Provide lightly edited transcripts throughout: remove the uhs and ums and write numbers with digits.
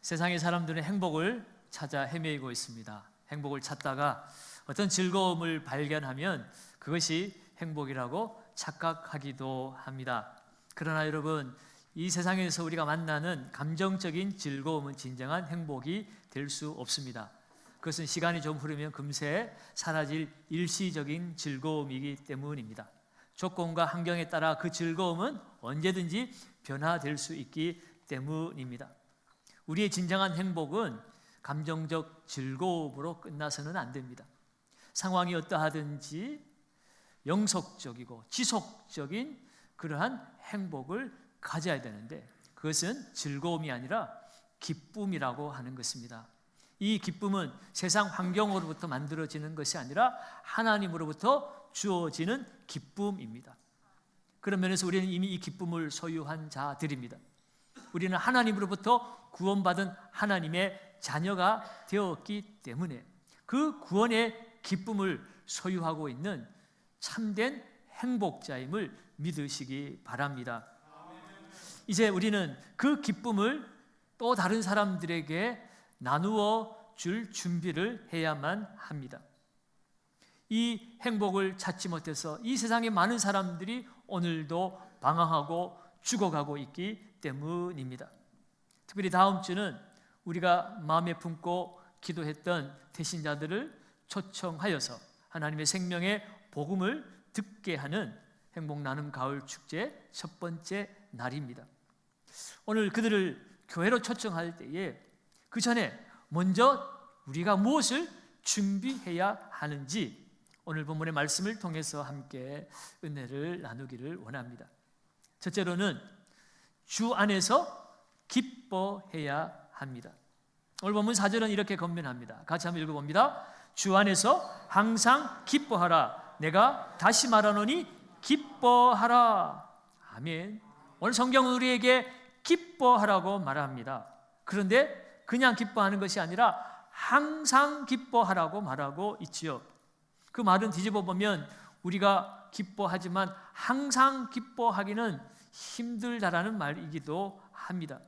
세상의 사람들은 행복을 찾아 헤매고 있습니다. 행복을 찾다가 어떤 즐거움을 발견하면 그것이 행복이라고 착각하기도 합니다. 그러나 여러분, 이 세상에서 우리가 만나는 감정적인 즐거움은 진정한 행복이 될 수 없습니다. 그것은 시간이 좀 흐르면 금세 사라질 일시적인 즐거움이기 때문입니다. 조건과 환경에 따라 그 즐거움은 언제든지 변화될 수 있기 때문입니다. 우리의 진정한 행복은 감정적 즐거움으로 끝나서는 안 됩니다. 상황이 어떠하든지 영속적이고 지속적인 그러한 행복을 가져야 되는데, 그것은 즐거움이 아니라 기쁨이라고 하는 것입니다. 이 기쁨은 세상 환경으로부터 만들어지는 것이 아니라 하나님으로부터 주어지는 기쁨입니다. 그런 면에서 우리는 이미 이 기쁨을 소유한 자들입니다. 우리는 하나님으로부터 구원받은 하나님의 자녀가 되었기 때문에 그 구원의 기쁨을 소유하고 있는 참된 행복자임을 믿으시기 바랍니다. 이제 우리는 그 기쁨을 또 다른 사람들에게 나누어 줄 준비를 해야만 합니다. 이 행복을 찾지 못해서 이 세상의 많은 사람들이 오늘도 방황하고 죽어가고 있기 때문입니다. 특별히 다음 주는 우리가 마음에 품고 기도했던 대신자들을 초청하여서 하나님의 생명의 복음을 듣게 하는 행복 나눔 가을 축제 첫 번째 날입니다. 오늘 그들을 교회로 초청할 때에 그 전에 먼저 우리가 무엇을 준비해야 하는지 오늘 본문의 말씀을 통해서 함께 은혜를 나누기를 원합니다. 첫째로는 주 안에서 기뻐해야 합니다. 오늘 본문 4절은 이렇게 권면합니다. 같이 한번 읽어봅니다. 주 안에서 항상 기뻐하라. 내가 다시 말하노니 기뻐하라. 아멘. 오늘 성경은 우리에게 기뻐하라고 말합니다. 그런데 그냥 기뻐하는 것이 아니라 항상 기뻐하라고 말하고 있지요. 그 말은 뒤집어 보면 우리가 기뻐하지만 항상 기뻐하기는 힘들다라는 말이기도 합니다.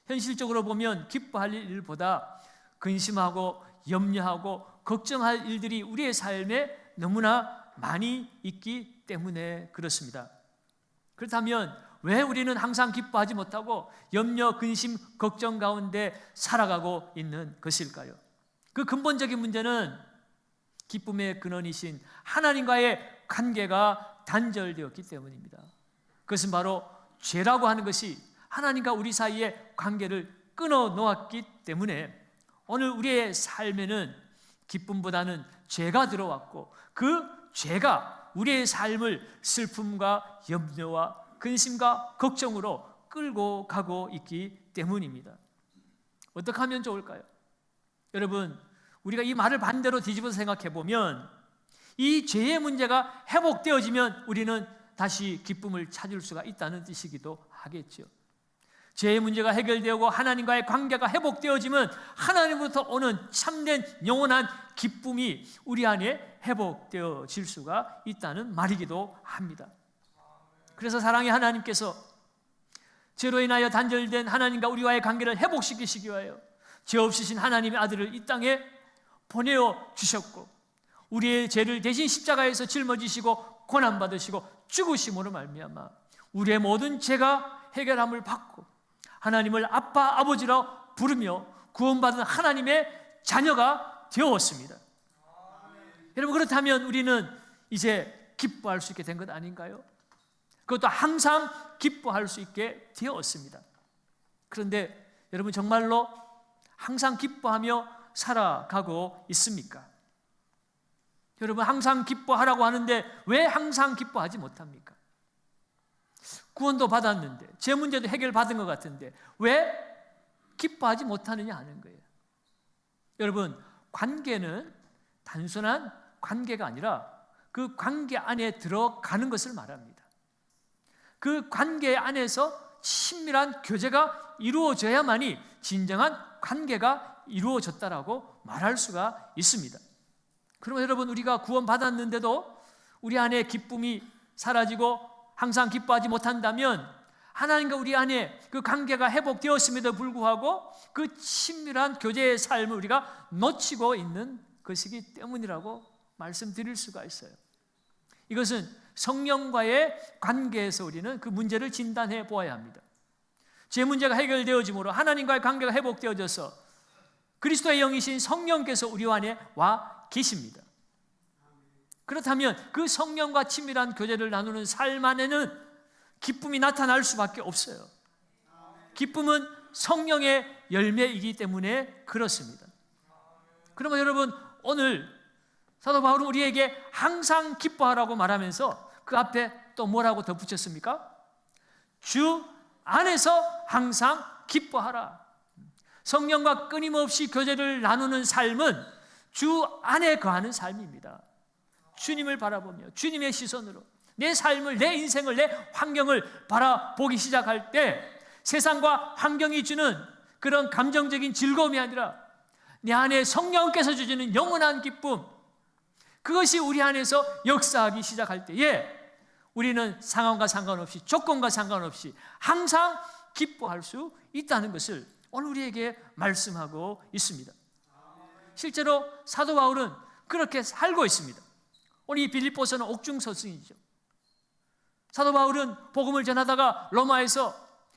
현실적으로 보면 기뻐할 일보다 근심하고 염려하고 걱정할 일들이 우리의 삶에 너무나 많이 있기 때문에 그렇습니다. 그렇다면 왜 우리는 항상 기뻐하지 못하고 염려, 근심, 걱정 가운데 살아가고 있는 것일까요? 그 근본적인 문제는 기쁨의 근원이신 하나님과의 관계가 단절되었기 때문입니다. 그것은 바로 죄라고 하는 것이 하나님과 우리 사이의 관계를 끊어 놓았기 때문에 오늘 우리의 삶에는 기쁨보다는 죄가 들어왔고 그 죄가 우리의 삶을 슬픔과 염려와 근심과 걱정으로 끌고 가고 있기 때문입니다. 어떻게 하면 좋을까요? 여러분, 우리가 이 말을 반대로 뒤집어서 생각해 보면 이 죄의 문제가 회복되어지면 우리는 다시 기쁨을 찾을 수가 있다는 뜻이기도 하겠죠. 죄의 문제가 해결되고 하나님과의 관계가 회복되어지면 하나님으로부터 오는 참된 영원한 기쁨이 우리 안에 회복되어질 수가 있다는 말이기도 합니다. 그래서 사랑의 하나님께서 죄로 인하여 단절된 하나님과 우리와의 관계를 회복시키시기 위하여 죄 없으신 하나님의 아들을 이 땅에 보내어 주셨고 우리의 죄를 대신 십자가에서 짊어지시고 고난받으시고 죽으심으로 말미암아 우리의 모든 죄가 해결함을 받고 하나님을 아빠, 아버지라 부르며 구원받은 하나님의 자녀가 되었습니다. 여러분, 그렇다면 우리는 이제 기뻐할 수 있게 된 것 아닌가요? 그것도 항상 기뻐할 수 있게 되었습니다. 그런데 여러분, 정말로 항상 기뻐하며 살아가고 있습니까? 여러분, 항상 기뻐하라고 하는데 왜 항상 기뻐하지 못합니까? 구원도 받았는데 제 문제도 해결받은 것 같은데 왜 기뻐하지 못하느냐 하는 거예요. 여러분, 관계는 단순한 관계가 아니라 그 관계 안에 들어가는 것을 말합니다. 그 관계 안에서 친밀한 교제가 이루어져야만이 진정한 관계가 이루어졌다라고 말할 수가 있습니다. 그러면 여러분, 우리가 구원받았는데도 우리 안에 기쁨이 사라지고 항상 기뻐하지 못한다면 하나님과 우리 안에 그 관계가 회복되었음에도 불구하고 그 친밀한 교제의 삶을 우리가 놓치고 있는 것이기 때문이라고 말씀드릴 수가 있어요. 이것은 성령과의 관계에서 우리는 그 문제를 진단해 보아야 합니다. 제 문제가 해결되어짐으로 하나님과의 관계가 회복되어져서 그리스도의 영이신 성령께서 우리 안에 와 계십니다. 그렇다면 그 성령과 친밀한 교제를 나누는 삶 안에는 기쁨이 나타날 수밖에 없어요. 기쁨은 성령의 열매이기 때문에 그렇습니다. 그러면 여러분, 오늘 사도 바울은 우리에게 항상 기뻐하라고 말하면서 그 앞에 또 뭐라고 덧붙였습니까? 주 안에서 항상 기뻐하라. 성령과 끊임없이 교제를 나누는 삶은 주 안에 거하는 삶입니다. 주님을 바라보며 주님의 시선으로 내 삶을, 내 인생을, 내 환경을 바라보기 시작할 때 세상과 환경이 주는 그런 감정적인 즐거움이 아니라 내 안에 성령께서 주시는 영원한 기쁨, 그것이 우리 안에서 역사하기 시작할 때에 우리는 상황과 상관없이, 조건과 상관없이 항상 기뻐할 수 있다는 것을 오늘 우리에게 말씀하고 있습니다. 실제로 사도 바울은 그렇게 살고 있습니다. 오늘 이 빌립보서는 옥중서승이죠. 사도 바울은 복음을 전하다가 로마에서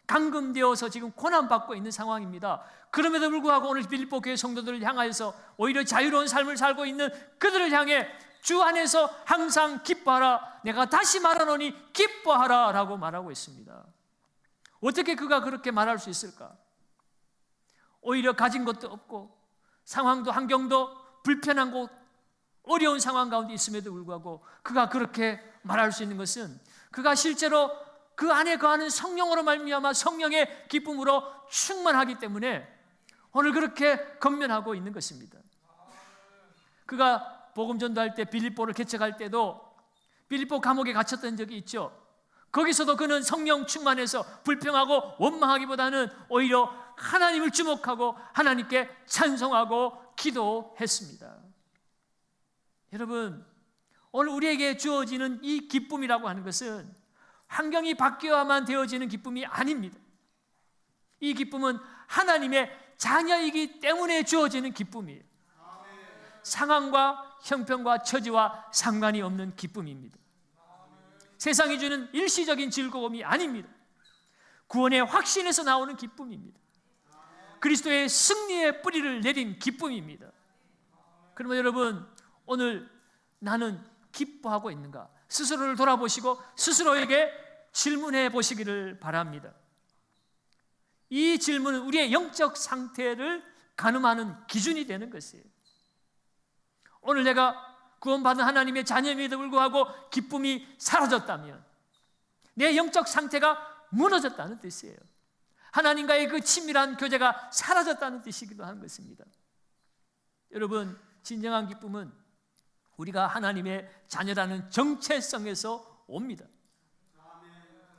감금되어서 지금 고난받고 있는 상황입니다. 그럼에도 불구하고 오늘 빌립보 교회 성도들을 향하여서 오히려 자유로운 삶을 살고 있는 그들을 향해 주 안에서 항상 기뻐하라, 내가 다시 말하노니 기뻐하라 라고 말하고 있습니다. 어떻게 그가 그렇게 말할 수 있을까? 오히려 가진 것도 없고 상황도, 환경도 불편한 곳, 어려운 상황 가운데 있음에도 불구하고 그가 그렇게 말할 수 있는 것은 그가 실제로 그 안에 거하는 성령으로 말미암아 성령의 기쁨으로 충만하기 때문에 오늘 그렇게 건면하고 있는 것입니다. 그가 복음 전도할 때, 빌립보를 개척할 때도 빌립보 감옥에 갇혔던 적이 있죠. 거기서도 그는 성령 충만해서 불평하고 원망하기보다는 오히려 하나님을 주목하고 하나님께 찬송하고 기도했습니다. 여러분, 오늘 우리에게 주어지는 이 기쁨이라고 하는 것은 환경이 바뀌어야만 되어지는 기쁨이 아닙니다. 이 기쁨은 하나님의 자녀이기 때문에 주어지는 기쁨이에요. 상황과 형편과 처지와 상관이 없는 기쁨입니다. 세상이 주는 일시적인 즐거움이 아닙니다. 구원의 확신에서 나오는 기쁨입니다. 그리스도의 승리의 뿌리를 내린 기쁨입니다. 그러면 여러분, 오늘 나는 기뻐하고 있는가? 스스로를 돌아보시고 스스로에게 질문해 보시기를 바랍니다. 이 질문은 우리의 영적 상태를 가늠하는 기준이 되는 것이에요. 오늘 내가 구원받은 하나님의 자녀임에도 불구하고 기쁨이 사라졌다면 내 영적 상태가 무너졌다는 뜻이에요. 하나님과의 그 친밀한 교제가 사라졌다는 뜻이기도 한 것입니다. 여러분, 진정한 기쁨은 우리가 하나님의 자녀라는 정체성에서 옵니다.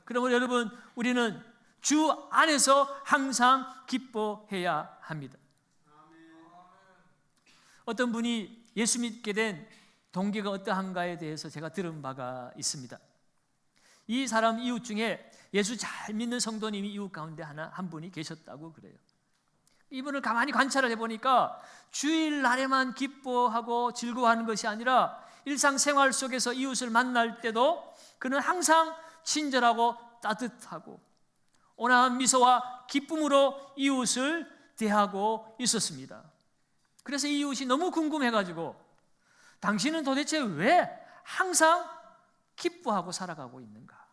그러면 여러분, 우리는 주 안에서 항상 기뻐해야 합니다. 어떤 분이 예수 믿게 된 동기가 어떠한가에 대해서 제가 들은 바가 있습니다. 이 사람 이웃 중에 예수 잘 믿는 성도님이 이웃 가운데 한 분이 계셨다고 그래요. 이분을 가만히 관찰을 해보니까 주일날에만 기뻐하고 즐거워하는 것이 아니라 일상생활 속에서 이웃을 만날 때도 그는 항상 친절하고 따뜻하고 온화한 미소와 기쁨으로 이웃을 대하고 있었습니다. 그래서 이 이웃이 너무 궁금해가지고 당신은 도대체 왜 항상 기뻐하고 살아가고 있는가?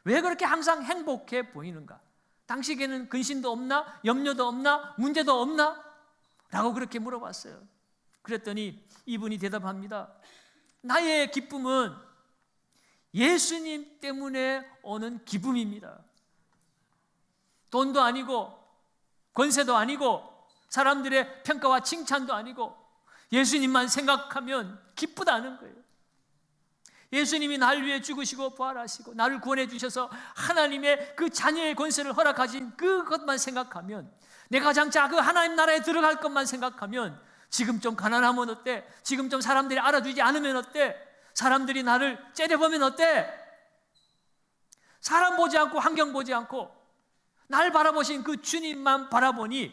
왜 그렇게 항상 행복해 보이는가? 당신에게는 근심도 없나? 염려도 없나? 문제도 없나? 라고 그렇게 물어봤어요. 그랬더니 이분이 대답합니다. 나의 기쁨은 예수님 때문에 오는 기쁨입니다. 돈도 아니고 권세도 아니고 사람들의 평가와 칭찬도 아니고 예수님만 생각하면 기쁘다는 거예요. 예수님이 날 위해 죽으시고 부활하시고 나를 구원해 주셔서 하나님의 그 자녀의 권세를 허락하신 그것만 생각하면, 내가 장차 그 하나님 나라에 들어갈 것만 생각하면, 지금 좀 가난하면 어때? 지금 좀 사람들이 알아주지 않으면 어때? 사람들이 나를 째려보면 어때? 사람 보지 않고 환경 보지 않고 날 바라보신 그 주님만 바라보니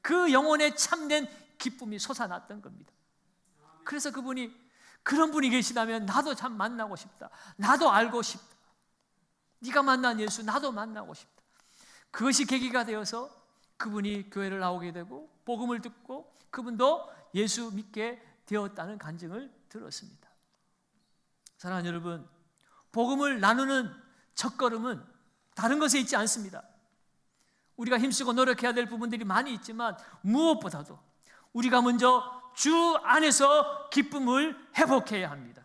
그 영혼의 참된 기쁨이 솟아났던 겁니다. 그래서 그분이 그런 분이 계시다면 나도 참 만나고 싶다. 나도 알고 싶다. 네가 만난 예수 나도 만나고 싶다. 그것이 계기가 되어서 그분이 교회를 나오게 되고 복음을 듣고 그분도 예수 믿게 되었다는 간증을 들었습니다. 사랑하는 여러분, 복음을 나누는 첫걸음은 다른 것에 있지 않습니다. 우리가 힘쓰고 노력해야 될 부분들이 많이 있지만 무엇보다도 우리가 먼저 주 안에서 기쁨을 회복해야 합니다.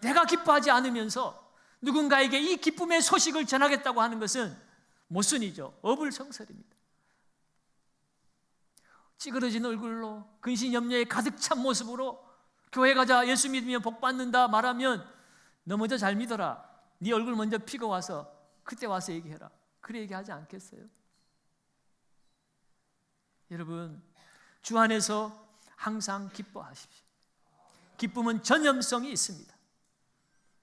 내가 기뻐하지 않으면서 누군가에게 이 기쁨의 소식을 전하겠다고 하는 것은 모순이죠. 어불성설입니다. 찌그러진 얼굴로 근심염려에 가득 찬 모습으로 교회 가자, 예수 믿으면 복 받는다 말하면 너 먼저 잘 믿어라. 네 얼굴 먼저 피고 와서 그때 와서 얘기해라. 그래 얘기하지 않겠어요? 여러분, 주 안에서 항상 기뻐하십시오. 기쁨은 전염성이 있습니다.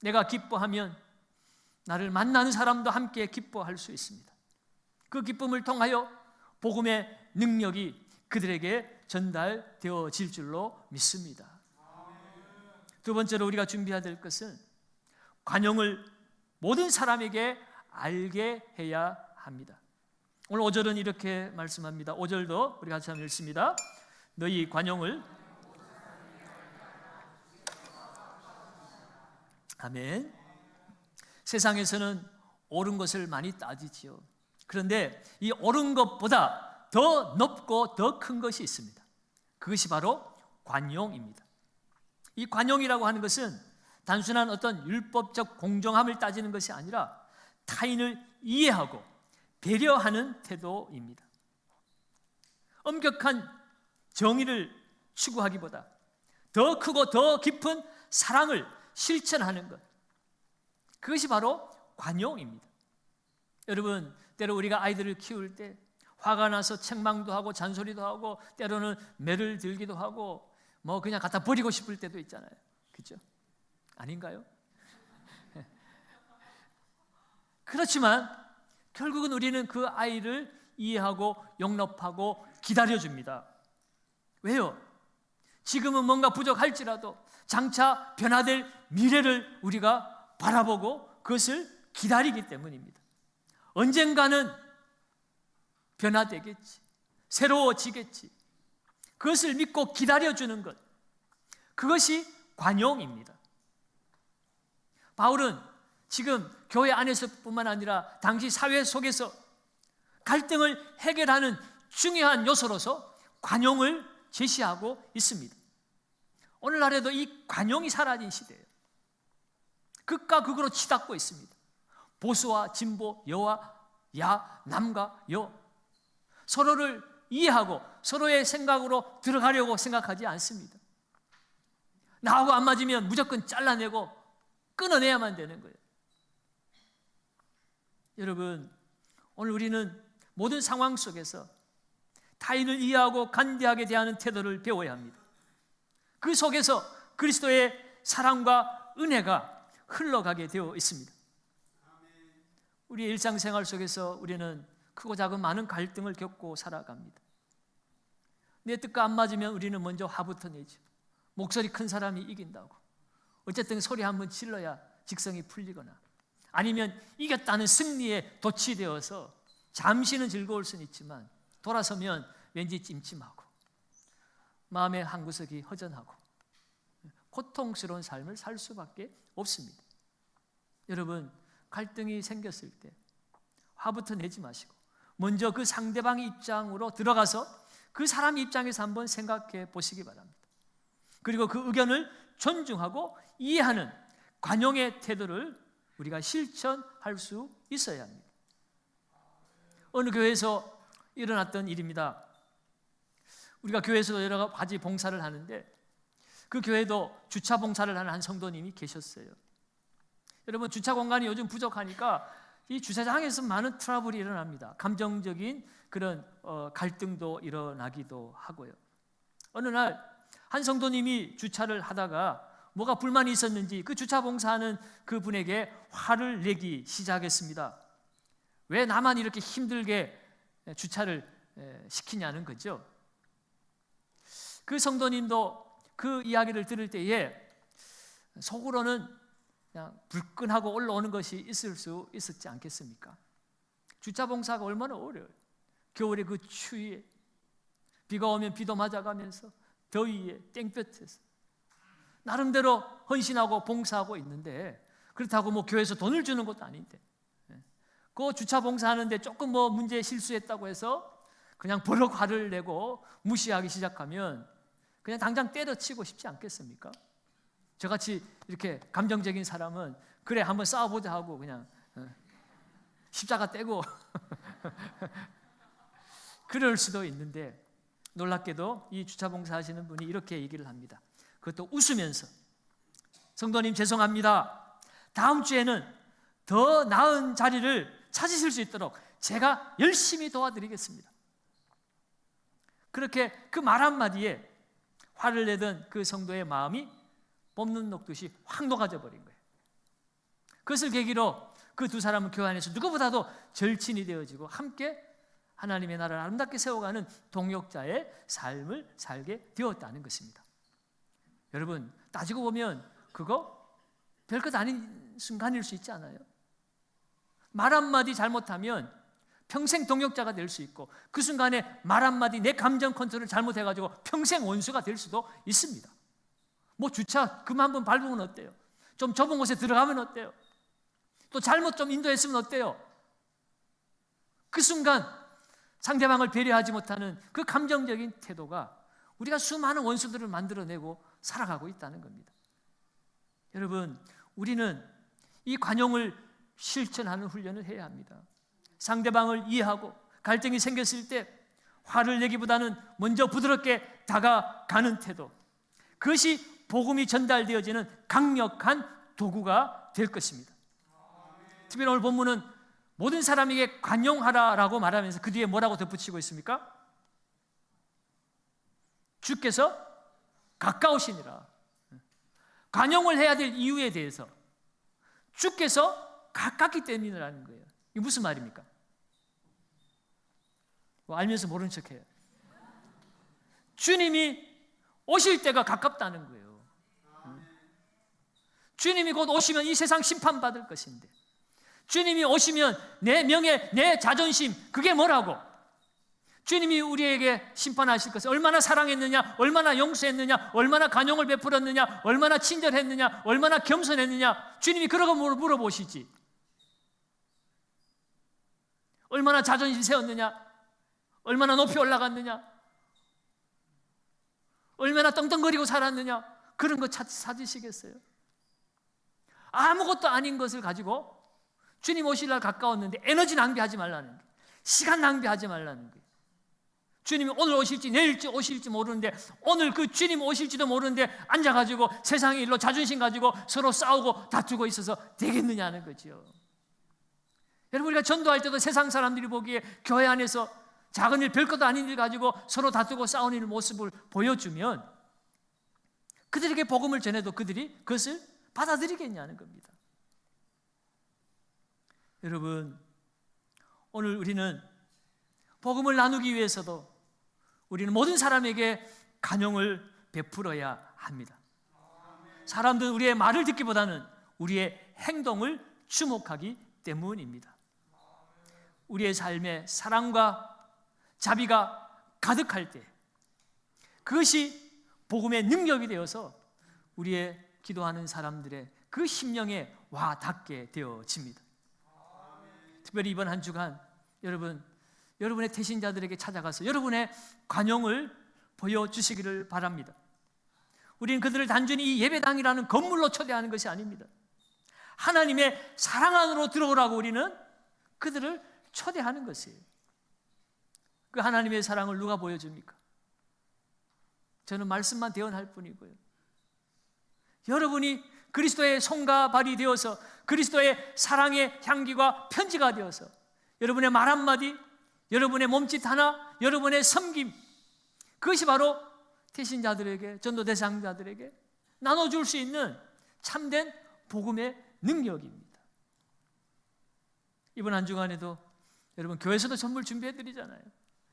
내가 기뻐하면 나를 만나는 사람도 함께 기뻐할 수 있습니다. 그 기쁨을 통하여 복음의 능력이 그들에게 전달되어질 줄로 믿습니다. 두 번째로 우리가 준비해야 될 것은 관용을 모든 사람에게 알게 해야 합니다. 오늘 5절은 이렇게 말씀합니다. 5절도 우리 같이 한번 읽습니다. 너희 관용을 아멘. 세상에서는 옳은 것을 많이 따지지요. 그런데 이 옳은 것보다 더 높고 더 큰 것이 있습니다. 그것이 바로 관용입니다. 이 관용이라고 하는 것은 단순한 어떤 율법적 공정함을 따지는 것이 아니라 타인을 이해하고 배려하는 태도입니다. 엄격한 정의를 추구하기보다 더 크고 더 깊은 사랑을 실천하는 것, 그것이 바로 관용입니다. 여러분, 때로 우리가 아이들을 키울 때 화가 나서 책망도 하고 잔소리도 하고 때로는 매를 들기도 하고 뭐 그냥 갖다 버리고 싶을 때도 있잖아요. 그렇죠? 아닌가요? 그렇지만 결국은 우리는 그 아이를 이해하고 용납하고 기다려줍니다. 왜요? 지금은 뭔가 부족할지라도 장차 변화될 미래를 우리가 바라보고 그것을 기다리기 때문입니다. 언젠가는 변화되겠지, 새로워지겠지, 그것을 믿고 기다려주는 것, 그것이 관용입니다. 바울은 지금 교회 안에서뿐만 아니라 당시 사회 속에서 갈등을 해결하는 중요한 요소로서 관용을 제시하고 있습니다. 오늘날에도 이 관용이 사라진 시대예요. 극과 극으로 치닫고 있습니다. 보수와 진보, 여와 야, 남과 여, 서로를 이해하고 서로의 생각으로 들어가려고 생각하지 않습니다. 나하고 안 맞으면 무조건 잘라내고 끊어내야만 되는 거예요. 여러분, 오늘 우리는 모든 상황 속에서 타인을 이해하고 간대하게 대하는 태도를 배워야 합니다. 그 속에서 그리스도의 사랑과 은혜가 흘러가게 되어 있습니다. 우리의 일상생활 속에서 우리는 크고 작은 많은 갈등을 겪고 살아갑니다. 내 뜻과 안 맞으면 우리는 먼저 화부터 내죠. 목소리 큰 사람이 이긴다고. 어쨌든 소리 한번 질러야 직성이 풀리거나 아니면 이겼다는 승리에 도취되어서 잠시는 즐거울 수는 있지만 돌아서면 왠지 찜찜하고 마음의 한구석이 허전하고 고통스러운 삶을 살 수밖에 없습니다. 여러분, 갈등이 생겼을 때 화부터 내지 마시고 먼저 그 상대방의 입장으로 들어가서 그 사람 입장에서 한번 생각해 보시기 바랍니다. 그리고 그 의견을 존중하고 이해하는 관용의 태도를 우리가 실천할 수 있어야 합니다. 어느 교회에서 일어났던 일입니다. 우리가 교회에서 여러 가지 봉사를 하는데 그 교회도 주차 봉사를 하는 한 성도님이 계셨어요. 여러분, 주차 공간이 요즘 부족하니까 이 주차장에서 많은 트러블이 일어납니다. 감정적인 그런 갈등도 일어나기도 하고요. 어느 날 한 성도님이 주차를 하다가 뭐가 불만이 있었는지 그 주차 봉사하는 그분에게 화를 내기 시작했습니다. 왜 나만 이렇게 힘들게 주차를 시키냐는 거죠. 그 성도님도 그 이야기를 들을 때에 속으로는 그냥 불끈하고 올라오는 것이 있을 수 있었지 않겠습니까? 주차 봉사가 얼마나 어려워요. 겨울에 그 추위에, 비가 오면 비도 맞아가면서 더위에 땡볕에서 나름대로 헌신하고 봉사하고 있는데, 그렇다고 뭐 교회에서 돈을 주는 것도 아닌데, 그 주차 봉사하는데 조금 뭐 문제 실수했다고 해서 그냥 버럭 화를 내고 무시하기 시작하면 그냥 당장 때려치고 싶지 않겠습니까? 저같이 이렇게 감정적인 사람은 그래 한번 싸워보자 하고 그냥 십자가 떼고 그럴 수도 있는데, 놀랍게도 이 주차 봉사하시는 분이 이렇게 얘기를 합니다. 그것도 웃으면서, 성도님 죄송합니다. 다음 주에는 더 나은 자리를 찾으실 수 있도록 제가 열심히 도와드리겠습니다. 그렇게 그 말 한마디에 화를 내던 그 성도의 마음이 봄눈 녹듯이 확 녹아져 버린 거예요. 그것을 계기로 그 두 사람은 교회 안에서 누구보다도 절친이 되어지고 함께 하나님의 나라를 아름답게 세워가는 동역자의 삶을 살게 되었다는 것입니다. 여러분, 따지고 보면 그거 별것 아닌 순간일 수 있지 않아요? 말 한마디 잘못하면 평생 동역자가 될 수 있고, 그 순간에 말 한마디 내 감정 컨트롤을 잘못해가지고 평생 원수가 될 수도 있습니다. 뭐 주차 금 한 번 밟으면 어때요? 좀 좁은 곳에 들어가면 어때요? 또 잘못 좀 인도했으면 어때요? 그 순간 상대방을 배려하지 못하는 그 감정적인 태도가 우리가 수많은 원수들을 만들어내고 살아가고 있다는 겁니다. 여러분, 우리는 이 관용을 실천하는 훈련을 해야 합니다. 상대방을 이해하고 갈등이 생겼을 때 화를 내기보다는 먼저 부드럽게 다가가는 태도, 그것이 복음이 전달되어지는 강력한 도구가 될 것입니다. 특별히 오늘 본문은 모든 사람에게 관용하라라고 말하면서 그 뒤에 뭐라고 덧붙이고 있습니까? 주께서 가까우시니라. 관용을 해야 될 이유에 대해서 주께서 가깝기 때문이라는 거예요. 이게 무슨 말입니까? 뭐 알면서 모른 척해요. 주님이 오실 때가 가깝다는 거예요. 주님이 곧 오시면 이 세상 심판받을 것인데, 주님이 오시면 내 명예, 내 자존심, 그게 뭐라고? 주님이 우리에게 심판하실 것을 얼마나 사랑했느냐, 얼마나 용서했느냐, 얼마나 관용을 베풀었느냐, 얼마나 친절했느냐, 얼마나 겸손했느냐, 주님이 그러고 물어보시지. 얼마나 자존심 세웠느냐, 얼마나 높이 올라갔느냐, 얼마나 떵떵거리고 살았느냐, 그런 거 찾으시겠어요? 아무것도 아닌 것을 가지고 주님 오실 날 가까웠는데 에너지 낭비하지 말라는 거예요. 시간 낭비하지 말라는 거예요. 주님이 오늘 오실지 내일지 오실지 모르는데, 오늘 그 주님 오실지도 모르는데 앉아가지고 세상의 일로 자존심 가지고 서로 싸우고 다투고 있어서 되겠느냐는 거죠. 여러분, 우리가 전도할 때도 세상 사람들이 보기에 교회 안에서 작은 일, 별것도 아닌 일 가지고 서로 다투고 싸우는 일 모습을 보여주면 그들에게 복음을 전해도 그들이 그것을 받아들이겠냐는 겁니다. 여러분, 오늘 우리는 복음을 나누기 위해서도 우리는 모든 사람에게 관용을 베풀어야 합니다. 사람들은 우리의 말을 듣기보다는 우리의 행동을 주목하기 때문입니다. 우리의 삶에 사랑과 자비가 가득할 때 그것이 복음의 능력이 되어서 우리의 기도하는 사람들의 그 심령에 와 닿게 되어집니다. 특별히 이번 한 주간 여러분의 태신자들에게 찾아가서 여러분의 관용을 보여주시기를 바랍니다. 우리는 그들을 단순히 이 예배당이라는 건물로 초대하는 것이 아닙니다. 하나님의 사랑 안으로 들어오라고 우리는 그들을 초대하는 것이에요. 그 하나님의 사랑을 누가 보여줍니까? 저는 말씀만 대언할 뿐이고요. 여러분이 그리스도의 손과 발이 되어서 그리스도의 사랑의 향기가 편지가 되어서 여러분의 말 한마디, 여러분의 몸짓 하나, 여러분의 섬김, 그것이 바로 태신자들에게, 전도 대상자들에게 나눠줄 수 있는 참된 복음의 능력입니다. 이번 한 주간에도 여러분 교회에서도 선물 준비해 드리잖아요.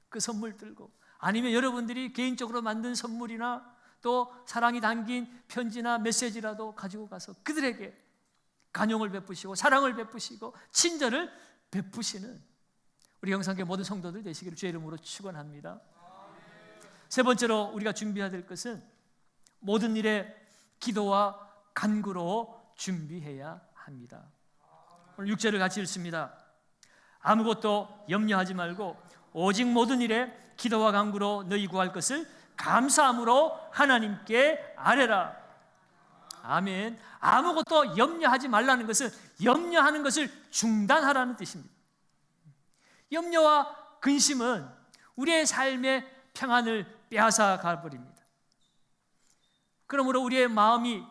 그 선물 들고, 아니면 여러분들이 개인적으로 만든 선물이나 또 사랑이 담긴 편지나 메시지라도 가지고 가서 그들에게 간용을 베푸시고 사랑을 베푸시고 친절을 베푸시는 우리 영상교회 모든 성도들 되시기를 주의 이름으로 축원합니다. 세 번째로 우리가 준비해야 될 것은 모든 일에 기도와 간구로 준비해야 합니다. 오늘 6절을 같이 읽습니다. 아무것도 염려하지 말고 오직 모든 일에 기도와 간구로 너희 구할 것을 감사함으로 하나님께 아뢰라. 아멘. 아무것도 염려하지 말라는 것은 염려하는 것을 중단하라는 뜻입니다. 염려와 근심은 우리의 삶의 평안을 빼앗아 가버립니다. 그러므로 우리의 마음이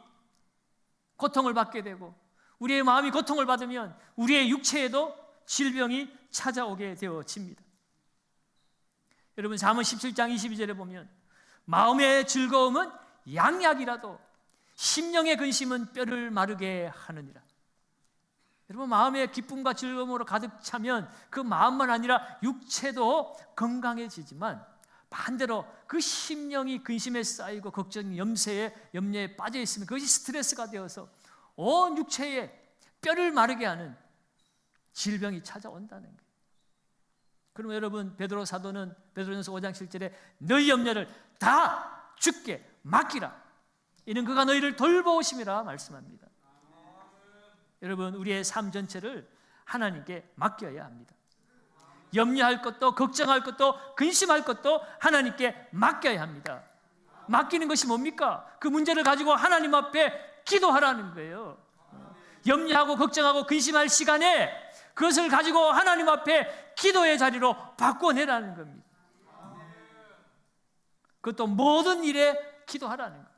고통을 받게 되고, 우리의 마음이 고통을 받으면 우리의 육체에도 질병이 찾아오게 되어집니다. 여러분, 잠언 17장 22절에 보면 마음의 즐거움은 양약이라도 심령의 근심은 뼈를 마르게 하느니라. 여러분, 마음의 기쁨과 즐거움으로 가득 차면 그 마음만 아니라 육체도 건강해지지만, 반대로 그 심령이 근심에 쌓이고 걱정, 염려에 빠져 있으면 그것이 스트레스가 되어서 온 육체에 뼈를 마르게 하는 질병이 찾아온다는 거예요. 그러면 여러분, 베드로 사도는 베드로전서 5장 7절에 너희 염려를 다 주께 맡기라. 이는 그가 너희를 돌보심이라 말씀합니다. 여러분, 우리의 삶 전체를 하나님께 맡겨야 합니다. 염려할 것도 걱정할 것도 근심할 것도 하나님께 맡겨야 합니다. 맡기는 것이 뭡니까? 그 문제를 가지고 하나님 앞에 기도하라는 거예요. 염려하고 걱정하고 근심할 시간에 그것을 가지고 하나님 앞에 기도의 자리로 바꿔내라는 겁니다. 그것도 모든 일에 기도하라는 거예요.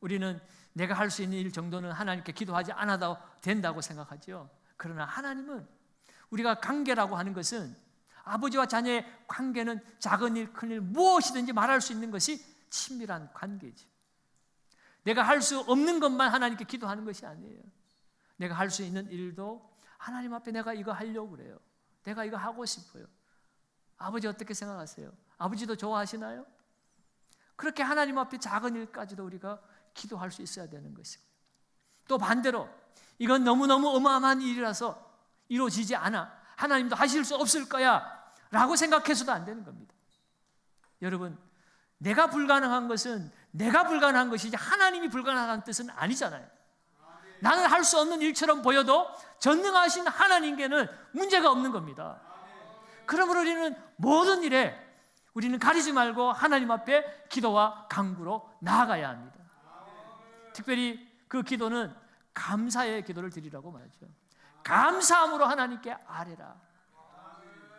우리는 내가 할 수 있는 일 정도는 하나님께 기도하지 않아도 된다고 생각하죠. 그러나 하나님은, 우리가 관계라고 하는 것은, 아버지와 자녀의 관계는 작은 일, 큰 일 무엇이든지 말할 수 있는 것이 친밀한 관계죠. 내가 할 수 없는 것만 하나님께 기도하는 것이 아니에요. 내가 할 수 있는 일도 하나님 앞에 내가 이거 하려고 그래요. 내가 이거 하고 싶어요. 아버지 어떻게 생각하세요? 아버지도 좋아하시나요? 그렇게 하나님 앞에 작은 일까지도 우리가 기도할 수 있어야 되는 것이고, 또 반대로 이건 너무너무 어마어마한 일이라서 이루어지지 않아, 하나님도 하실 수 없을 거야 라고 생각해서도 안 되는 겁니다. 여러분, 내가 불가능한 것은 내가 불가능한 것이지 하나님이 불가능한 뜻은 아니잖아요. 나는 할 수 없는 일처럼 보여도 전능하신 하나님께는 문제가 없는 겁니다. 그러므로 우리는 모든 일에 우리는 가리지 말고 하나님 앞에 기도와 간구로 나아가야 합니다. 특별히 그 기도는 감사의 기도를 드리라고 말하죠. 감사함으로 하나님께 아뢰라.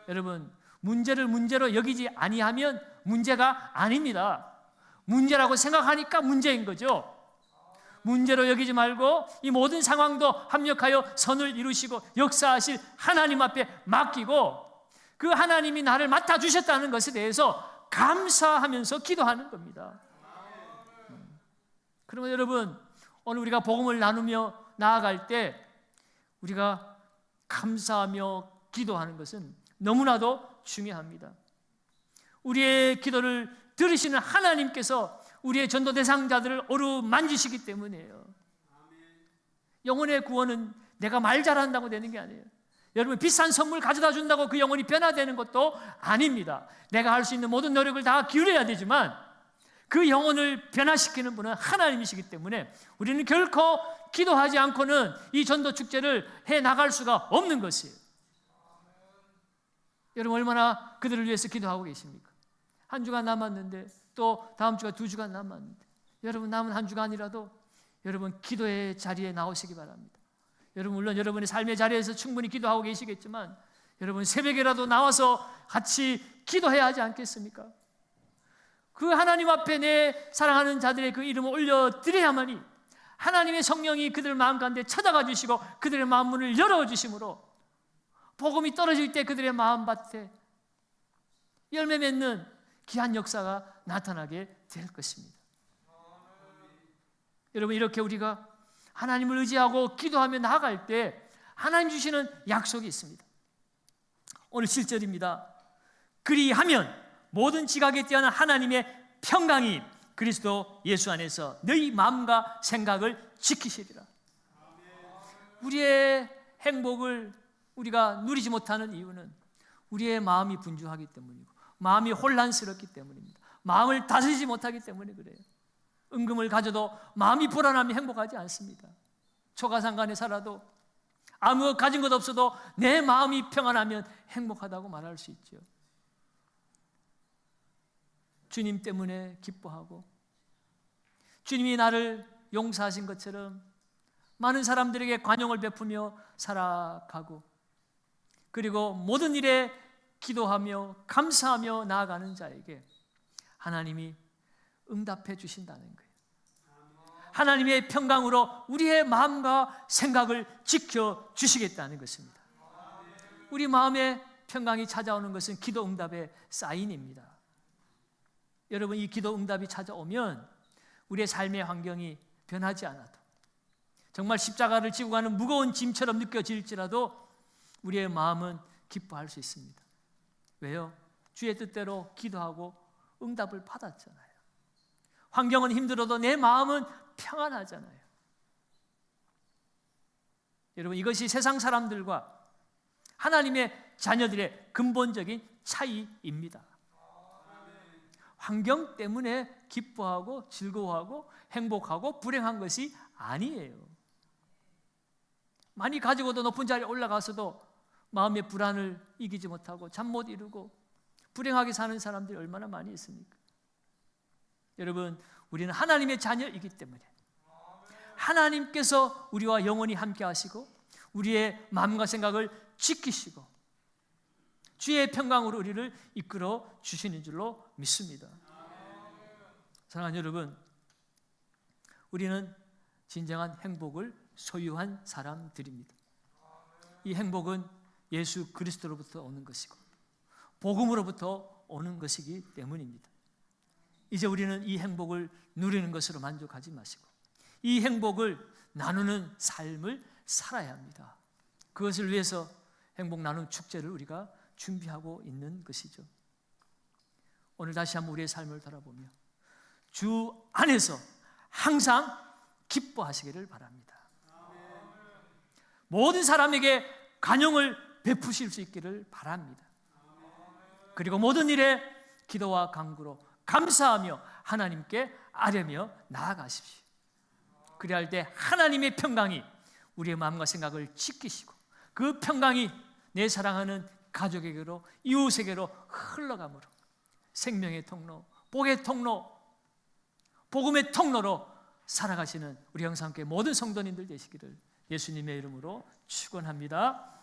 여러분, 문제를 문제로 여기지 아니하면 문제가 아닙니다. 문제라고 생각하니까 문제인 거죠. 문제로 여기지 말고 이 모든 상황도 합력하여 선을 이루시고 역사하실 하나님 앞에 맡기고, 그 하나님이 나를 맡아주셨다는 것에 대해서 감사하면서 기도하는 겁니다. 그러면 여러분, 오늘 우리가 복음을 나누며 나아갈 때 우리가 감사하며 기도하는 것은 너무나도 중요합니다. 우리의 기도를 들으시는 하나님께서 우리의 전도 대상자들을 어루만지시기 때문이에요. 영혼의 구원은 내가 말 잘한다고 되는 게 아니에요. 여러분, 비싼 선물 가져다 준다고 그 영혼이 변화되는 것도 아닙니다. 내가 할 수 있는 모든 노력을 다 기울여야 되지만 그 영혼을 변화시키는 분은 하나님이시기 때문에 우리는 결코 기도하지 않고는 이 전도 축제를 해나갈 수가 없는 것이에요. 여러분, 얼마나 그들을 위해서 기도하고 계십니까? 한 주간 남았는데, 또 다음 주가 2주간 남았는데, 여러분, 남은 한 주간이라도 여러분 기도의 자리에 나오시기 바랍니다. 여러분, 물론 여러분의 삶의 자리에서 충분히 기도하고 계시겠지만 여러분, 새벽에라도 나와서 같이 기도해야 하지 않겠습니까? 그 하나님 앞에 내 사랑하는 자들의 그 이름을 올려드려야만이 하나님의 성령이 그들 마음 가운데 쳐다가 주시고 그들의 마음 문을 열어주심으로 복음이 떨어질 때 그들의 마음밭에 열매 맺는 귀한 역사가 나타나게 될 것입니다. 여러분, 이렇게 우리가 하나님을 의지하고 기도하며 나아갈 때 하나님 주시는 약속이 있습니다. 오늘 7절입니다. 그리하면 모든 지각에 뛰어난 하나님의 평강이 그리스도 예수 안에서 너희 마음과 생각을 지키시리라. 우리의 행복을 우리가 누리지 못하는 이유는 우리의 마음이 분주하기 때문이고 마음이 혼란스럽기 때문입니다. 마음을 다스리지 못하기 때문에 그래요. 은금을 가져도 마음이 불안하면 행복하지 않습니다. 초가상간에 살아도 아무 가진 것 없어도 내 마음이 평안하면 행복하다고 말할 수 있죠. 주님 때문에 기뻐하고 주님이 나를 용서하신 것처럼 많은 사람들에게 관용을 베푸며 살아가고 그리고 모든 일에 기도하며 감사하며 나아가는 자에게 하나님이 응답해 주신다는 거예요. 하나님의 평강으로 우리의 마음과 생각을 지켜주시겠다는 것입니다. 우리 마음에 평강이 찾아오는 것은 기도 응답의 사인입니다. 여러분, 이 기도 응답이 찾아오면 우리의 삶의 환경이 변하지 않아도 정말 십자가를 지고 가는 무거운 짐처럼 느껴질지라도 우리의 마음은 기뻐할 수 있습니다. 왜요? 주의 뜻대로 기도하고 응답을 받았잖아요. 환경은 힘들어도 내 마음은 평안하잖아요. 여러분, 이것이 세상 사람들과 하나님의 자녀들의 근본적인 차이입니다. 환경 때문에 기뻐하고 즐거워하고 행복하고 불행한 것이 아니에요. 많이 가지고도 높은 자리에 올라가서도 마음의 불안을 이기지 못하고 잠 못 이루고 불행하게 사는 사람들이 얼마나 많이 있습니까? 여러분, 우리는 하나님의 자녀이기 때문에 하나님께서 우리와 영원히 함께 하시고 우리의 마음과 생각을 지키시고 주의 평강으로 우리를 이끌어 주시는 줄로 믿습니다. 사랑하는 여러분, 우리는 진정한 행복을 소유한 사람들입니다. 이 행복은 예수 그리스도로부터 오는 것이고 복음으로부터 오는 것이기 때문입니다. 이제 우리는 이 행복을 누리는 것으로 만족하지 마시고 이 행복을 나누는 삶을 살아야 합니다. 그것을 위해서 행복 나눔 축제를 우리가 준비하고 있는 것이죠. 오늘 다시 한번 우리의 삶을 돌아보며 주 안에서 항상 기뻐하시기를 바랍니다. 모든 사람에게 관용을 베푸실 수 있기를 바랍니다. 그리고 모든 일에 기도와 간구로 감사하며 하나님께 아뢰며 나아가십시오. 그리할 때 하나님의 평강이 우리의 마음과 생각을 지키시고 그 평강이 내 사랑하는 가족에게로 이웃에게로 흘러가므로 생명의 통로, 복의 통로, 복음의 통로로 살아가시는 우리 형상교회 모든 성도님들 되시기를 예수님의 이름으로 축원합니다.